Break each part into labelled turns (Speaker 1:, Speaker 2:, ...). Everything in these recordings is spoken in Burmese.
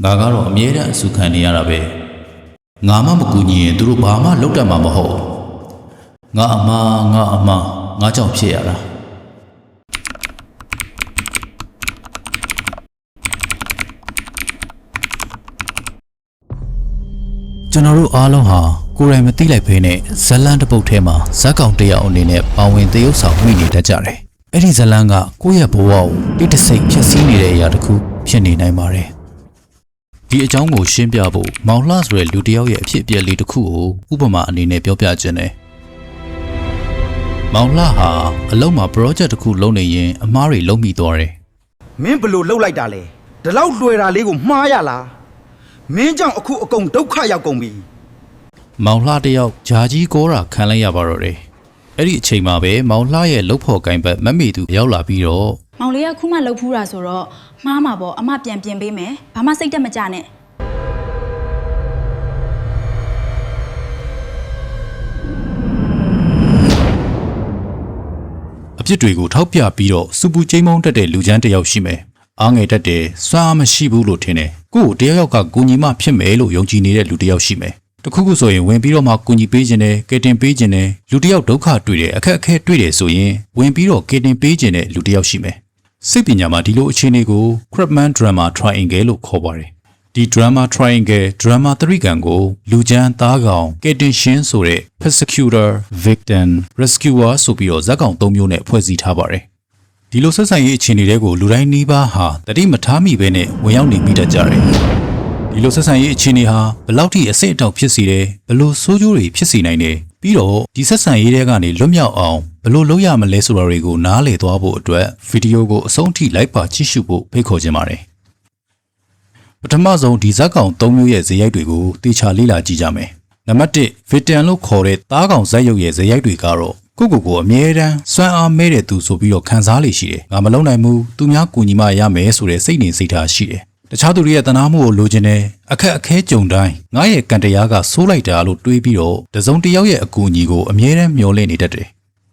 Speaker 1: ငါကတော့အမြဲတမ်းအဆူခံနေရတာပဲငါမှမကူညီရင်သူတို့ဘာမှလုပ်တတ်မှာမဟုတ်ငါအမငါကြောင့်ဖြစ်ရတာကျွန်တော်တို့အားလုံးဟာကိုယ်တိုင်မသိလိုက်ဖေးနဲ့ဇလန်းတစ်ပုတ်ထဲမှာဇက်ကောင်တယောက်အနေနဲ့ပါဝင်သရုပ်ဆောင်မိနေတတ်ကြတယ်အဲ့ဒီဇလန်းကကိုယ့်ရဲ့ဘဝကိုတိတဆိတ်ဖြည့်ဆည်းနေတဲ့အရာတစ်ခုဖြစ်နေနိုင်ပါတယ်ဒီအကြောင်းကိုရှင်းပြဖို့မောင်လှဆိုတဲ့လူတစ်ယောက်ရဲ့အဖြစ်အပျက်လေးတစ်ခုကိုဥပမာအနေနဲ့ပြောပြခြင်းတယ်မောင်လှဟာအလုံးမှာ project တစ်ခုလုပ်နေရင်အမားတွေလုံးမိသွားတယ်
Speaker 2: မင်းဘလို့လှုပ်လိုက်တာလဲဒီလောက်လွယ်တာလေးကိုမှားရလားမင်းကြောင့်အခုအကုန်ဒုက္ခရောက်ကုန်ပြီ
Speaker 1: မောင်လှတယောက်ဂျာကြီးကောတာခံလိုက်ရပါတော့တယ်အဲ့ဒီအချိန်မှာပဲမောင်လှရဲ့လှုပ်ဖို့ကိုင်ဘက်မမေသူရောက်လာပြီးတော့မ
Speaker 3: ောင်လေးကခုမှလှုပ်ဖူးတာဆိုတော့မှားမှာပေါ့အမပြန်ပြင်ပေးမယ်ဘာမှစိတ်တက်မကြနဲ့အ
Speaker 1: ပြစ်တွေကိုထောက်ပြပြီးတော့စူပူကျိမ်းမောင်းတတ်တဲ့လူချမ်းတယောက်ရှိမယ်အားငယ်တတ်တယ်စွမ်းအားမရှိဘူးလို့ထင်တယ်ကို့ကိုတယောက်ကကူညီမှဖြစ်မယ်လို့ယုံကြည်နေတဲ့လူတယောက်ရှိမယ်တခုခုဆိုရင်ဝင်ပြီးတော့မှကူညီပေးခြင်းနဲ့ကယ်တင်ပေးခြင်းနဲ့လူတယောက်ဒုက္ခတွေ့တယ်အခက်အခဲတွေ့တယ်ဆိုရင်ဝင်ပြီးတော့ကယ်တင်ပေးခြင်းနဲ့လူတယောက်ရှိမယ်စိတ်ပညာမှာဒီလိုအခြေအနေကို Krugman Drama Triangle လို့ခေါ်ပါတယ်ဒီ Drama Triangle Drama 3 ကန်ကိုလူချမ်းသားကောင်ကယ်တင်ရှင်ဆိုတဲ့ Persecutor Victim Rescuer ဆိုပြီးတော့ဇက်ကောင်၃မျိုးနဲ့ဖွဲ့စည်းထားပါတယ်ဒီလိုဆက်ဆံရေးအခြေအနေတွေကိုလူတိုင်းနှီးပါးဟာတတိမထားမိဘဲနဲ့ဝင်ရောက်နေမိတတ်ကြတယ်ဒီလိုဆက်ဆံရေးအခြေအနေဟာဘယ်လောက်ထိအဆင့်အတောက်ဖြစ်စေတယ်ဘယ်လိုဆိုးကျိုးတွေဖြစ်စေနိုင်တယ်ပြီးတော့ဒီဆက်ဆံရေးတွေကနေလွတ်မြောက်အောင်ဘယ်လိုလုပ်ရမလဲဆိုတာတွေကိုနားလည်သွားဖို့အတွက်ဗီဒီယိုကိုအဆုံးထိလိုက်ပါကြည့်ရှုဖို့ဖိတ်ခေါ်ခြင်းပါတယ်ပထမဆုံးဒီဇက်ကောင်၃မျိုးရဲ့ဇာတ်ရိုက်တွေကိုတေချာလေ့လာကြည့်ကြမယ်နံပါတ်1 Victim လို့ခေါ်တဲ့သားကောင်ဇက်ရုပ်ရဲ့ဇာတ်ရိုက်တွေကတော့ကိုအမြဲတမ်းစွမ်းအားမဲတဲ့သူဆိုပြီးတော့ခံစားလေရှိတယ်ငါမလုံနိုင်ဘူးသူများကူညီမရမယ်ဆိုတဲ့စိတ်နေစိတ်ထားရှိတယ်တခြားသူတွေရဲ့တနာမှုကိုလိုချင်တယ်အခက်အခဲကြုံတိုင်းငါရဲ့ကံတရားကဆိုးလိုက်တာလို့တွေးပြီးတော့တစုံတစ်ယောက်ရဲ့အကူအညီကိုအမြဲတမ်းမျှော်လင့်နေတတ်တယ်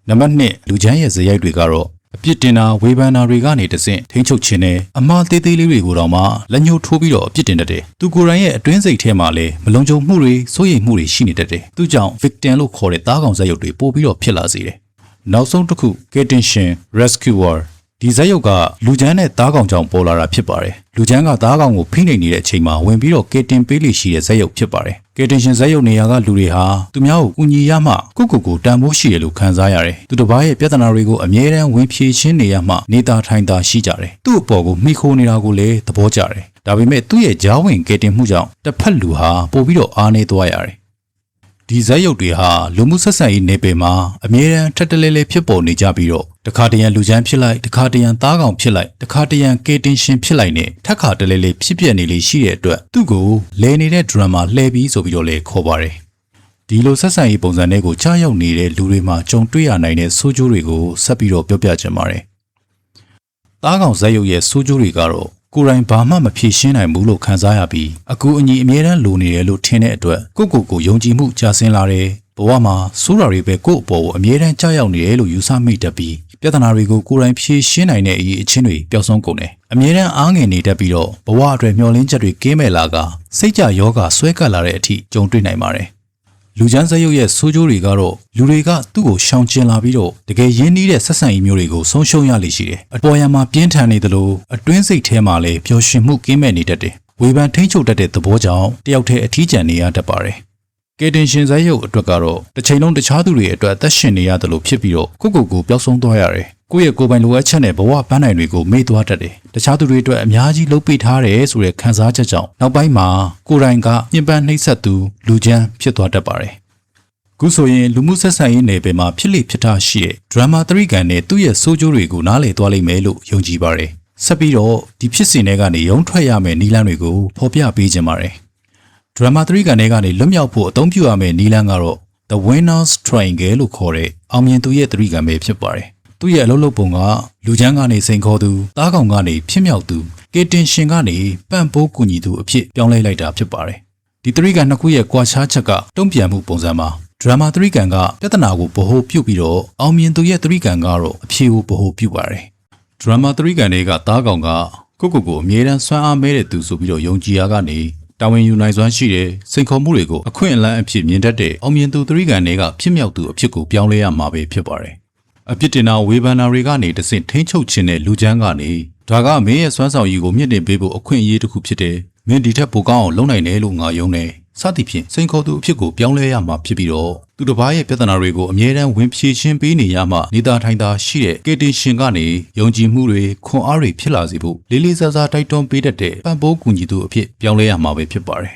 Speaker 1: နံပါတ်2လူချမ်းရဲ့ဇာတ်ရိုက်တွေကတော့အပြစ်တင်တာဝေဖန်တာတွေကနေတဆင့်ထိန်းချုပ်ခြင်းနဲ့အမှားသေးသေးလေးတွေကိုတော့မှလက်ညှိုးထိုးပြီးတော့အပြစ်တင်တတ်တယ်သူကိုယ်တိုင်ရဲ့အတွင်းစိတ်ထဲမှာလည်းမလုံခြုံမှုတွေစိုးရိမ်မှုတွေရှိနေတတ်တယ်သူကြောင့် victim လို့ခေါ်တဲ့သားကောင်ဇက်ရုပ်တွေပို့ပြီးတော့ဖြစ်လာစေတယ်နောက်ဆုံးတစ်ခု Kenshin Rescuer ဒီဇက်ရုပ်ကလူချမ်းနဲ့သားကောင်ကြောင့်ပေါ်လာတာဖြစ်ပါတယ်လူချမ်းကသားကောင်ကိုဖိနှိပ်နေတဲ့အချိန်မှာဝင်ပြီးတော့ကယ်တင်ပေးလိရှိတဲ့ဇက်ရုပ်ဖြစ်ပါတယ်Kenshin ဇက်ရုပ်နေရာကလူတွေဟာသူများကိုကူညီရမှကိုတန်ဖိုးရှိတယ်လို့ခံစားရတယ်သူတစ်ပါးရဲ့ပြဿနာတွေကိုအမြဲတမ်းဝင်ဖြေရှင်းနေရမှနေတာထိုင်တာရှိကြတယ်သူ့အပေါ်ကိုမိခိုးနေတာကိုလည်းသဘောကျတယ်ဒါပေမဲ့သူ့ရဲ့ဂျားဝင်ကယ်တင်မှုကြောင့်တစ်ဖက်လူဟာပို့ပြီးတော့အားနေသွားရတယ်ဒီဇက်ရုပ်တွေဟာလူမှုဆက်ဆံရေးနယ်ပယ်မှာအမြဲတမ်းထက်တလဲလဲဖြစ်ပေါ်နေကြပြီးတော့တခါတရံလူချမ်းဖြစ်လိုက်တခါတရံသားကောင်ဖြစ်လိုက်တခါတရံကေတင်ရှင်ဖြစ်လိုက်နဲ့ထက်ခါတလဲလဲဖြစ်ပြနေလေရှိတဲ့အတွက်သူ့ကိုလဲနေတဲ့ဒရမ်မာလှဲပြီးဆိုပြီးတော့လေခေါ်ပါတယ်ဒီလိုဆက်ဆံရေးပုံစံတွေကိုကြားရောက်နေတဲ့လူတွေမှာကြုံတွေ့ရနိုင်တဲ့ဆိုးကျိုးတွေကိုဆက်ပြီးတော့ပြောပြချင်ပါတယ်သားကောင်ဇက်ရုပ်ရဲ့ဆိုးကျိုးတွေကတော့ကိုယ်တိုင်ဘာမှမဖြေရှင်းနိုင်ဘူးလို့ခံစားရပြီးအကူအညီအမြဲတမ်းလိုနေတယ်လို့ထင်တဲ့အတွက်ကိုယုံကြည်မှုကျဆင်းလာတယ်ဘဝမှာဆိုးတာတွေပဲကိုယ့်အပေါ်ကိုအမြဲတမ်းကြောက်ရောက်နေတယ်လို့ယူဆမိတတ်ပြီးပြဿနာတွေကိုကိုယ်တိုင်ဖြေရှင်းနိုင်တဲ့အရေးအချင်းတွေပျောက်ဆုံးကုန်တယ်အမြဲတမ်းအားငယ်နေတတ်ပြီးတော့ဘဝအတွက်မျှော်လင့်ချက်တွေကင်းမဲ့လာကစိတ်ကြယောဂဆွဲကပ်လာတဲ့အထိကြုံတွေ့နိုင်ပါတယ်လူချမ်းဇက်ရုပ်ရဲ့ဆိုးကျိုးတွေကတော့လူတွေကသူ့ကိုရှောင်ကျဉ်လာပြီးတော့တကယ်ရင်းနှီးတဲ့ဆက်ဆံရေးမျိုးတွေကိုဆုံးရှုံးရလိမ့်ရှိတယ်။အပေါ်ယံမှာပြင်းထန်နေသလိုအတွင်းစိတ်ထဲမှာလည်းပျော်ရွှင်မှုကင်းမဲ့နေတတ်တယ်။ဝေဖန်ထိန်းချုပ်တတ်တဲ့သဘောကြောင့်တယောက်တည်းအထီးကျန်နေရတတ်ပါတယ်။ကယ်တင်ရှင်ဇက်ရုပ်အတွက်ကတော့တစ်ချိန်လုံးတခြားသူတွေအတွက်အသက်ရှင်နေရတယ်လို့ဖြစ်ပြီးတော့ကိုပျောက်ဆုံးသွားရတယ်။ကိုယ့်ရဲ့ကိုယ်ပိုင်လိုအပ်ချက်နဲ့ဘဝပန်းနိုင်တွေကိုမေ့သွားတတ်တယ်။တခြားသူတွေအတွက်အများကြီးလုပ်ပေးထားတယ်ဆိုတဲ့ခံစားချက်ကြောင့်နောက်ပိုင်းမှာကိုယ်တိုင်ကညှဉ်းပန်းနှိပ်စက်သူလူချမ်းဖြစ်သွားတတ်ပါတယ်။ခုဆိုရင်လူမှုဆက်ဆံရေးနယ်ပယ်မှာဖြစ်လေဖြစ်တာရှိတဲ့ Drama 3 ကန်နဲ့သူ့ရဲ့ဆိုးကျိုးတွေကိုနားလည်သွားလိမ့်မယ်လို့ယုံကြည်ပါတယ်။ဆက်ပြီးတော့ဒီဖြစ်စဉ်တွေကနေရုံထွက်ရမယ့်နည်းလမ်းတွေကိုဖော်ပြပေးခြင်းပါတယ်။ Drama 3 ကန်တွေကနေလွတ်မြောက်ဖို့အသုံးပြုရမယ့်နည်းလမ်းကတော့ The Winner's Triangle လို့ခေါ်တဲ့အောင်မြင်သူရဲ့3 ကန်ပဲဖြစ်ပါတယ်။သူ့ရဲ့အလုပ်လုပ်ပုံကလူချမ်းကနေစိန်ခေါ်သူသားကောင်ကနေဖြစ်မြောက်သူကယ်တင်ရှင်ကနေပံ့ပိုးကူညီသူအဖြစ်ပြောင်းလဲလိုက်တာဖြစ်ပါတယ်။ဒီ3 ကန်နှစ်ခုရဲ့ကွာခြားချက်ကတုံ့ပြန်မှုပုံစံမှာDrama 3 ကန်ကပြဿနာကိုဗဟိုပြုပြီးတော့အောင်မြင်သူရဲ့3 ကန်ကတော့အဖြေကိုဗဟိုပြုပါတယ်။ Drama 3 ကန်တွေကသားကောင်က ကိုအမြဲတမ်းစွမ်းအားမဲတဲ့သူဆိုပြီးတော့ယုံကြည်ရကနေတာဝန်ယူနိုင်စွမ်းရှိတဲ့စိန်ခေါ်မှုတွေကိုအခွင့်အလမ်းအဖြစ်မြင်တတ်တဲ့အောင်မြင်သူသတိကံတွေကဖြစ်မြောက်သူအဖြစ်ကိုပြောင်းလဲရမှာပဲဖြစ်ပါတယ်အပြစ်တင်တာဝေဖန်တာတွေကနေတဆင့်ထိန်းချုပ်ခြင်းတဲ့လူချမ်းကနေဒါကမင်းရဲ့စွမ်းဆောင်ရည်ကိုမြင့်တင်ပေးဖို့အခွင့်အရေးတစ်ခုဖြစ်တယ်မင်းဒီထက်ပိုကောင်းအောင်လုပ်နိုင်တယ်လို့ငါယုံနေစသဖြင့်စိန်ခေါ်သူအဖြစ်ကိုပြောင်းလဲရမှာဖြစ်ပြီးတော့သူတစ်ပါးရဲ့ပြဿနာတွေကိုအမြဲတမ်းဝင်ဖြေရှင်းပေးနေရမှနေတာထိုင်တာရှိတဲ့ကေတင်ရှင်ကနေယုံကြည်မှုတွေခွန်အားတွေဖြစ်လာစေဖို့လေးလေးစားစားတိုက်တွန်းပေးတတ်တဲ့ပံ့ပိုးကူညီသူအဖြစ်ပြောင်းလဲရမှာပဲဖြစ်ပါတယ်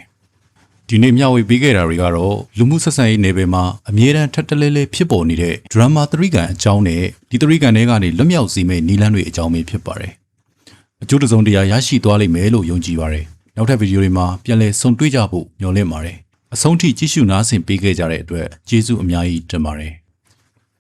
Speaker 1: ဒီနေ့မျှဝေပေးခဲ့တာတွေကတော့လူမှုဆက်ဆံရေးနယ်ပယ်မှာအမြဲတမ်းထပ်တလဲလဲဖြစ်ပေါ်နေတဲ့ drama သတိကံအကြောင်းနဲ့ဒီသတိကံတွေကနေလွတ်မြောက်စေမယ့်နည်းလမ်းတွေအကြောင်းပဲဖြစ်ပါတယ်အကျိုးတစုံတရာရရှိသွားလိမ့်မယ်လို့ယုံကြည်ပါတယ်နောက်ထပ်ဗီဒီယိုတွေမှာပြန်လည်ဆုံတွေ့ကြဖို့မျှော်လင့်ပါတယ်အဆုံးထိကြည့်ရှုနားဆင်ပေးခဲ့ကြတဲ့အတွက်ကျေးဇူးအများကြီးတင်ပါတယ်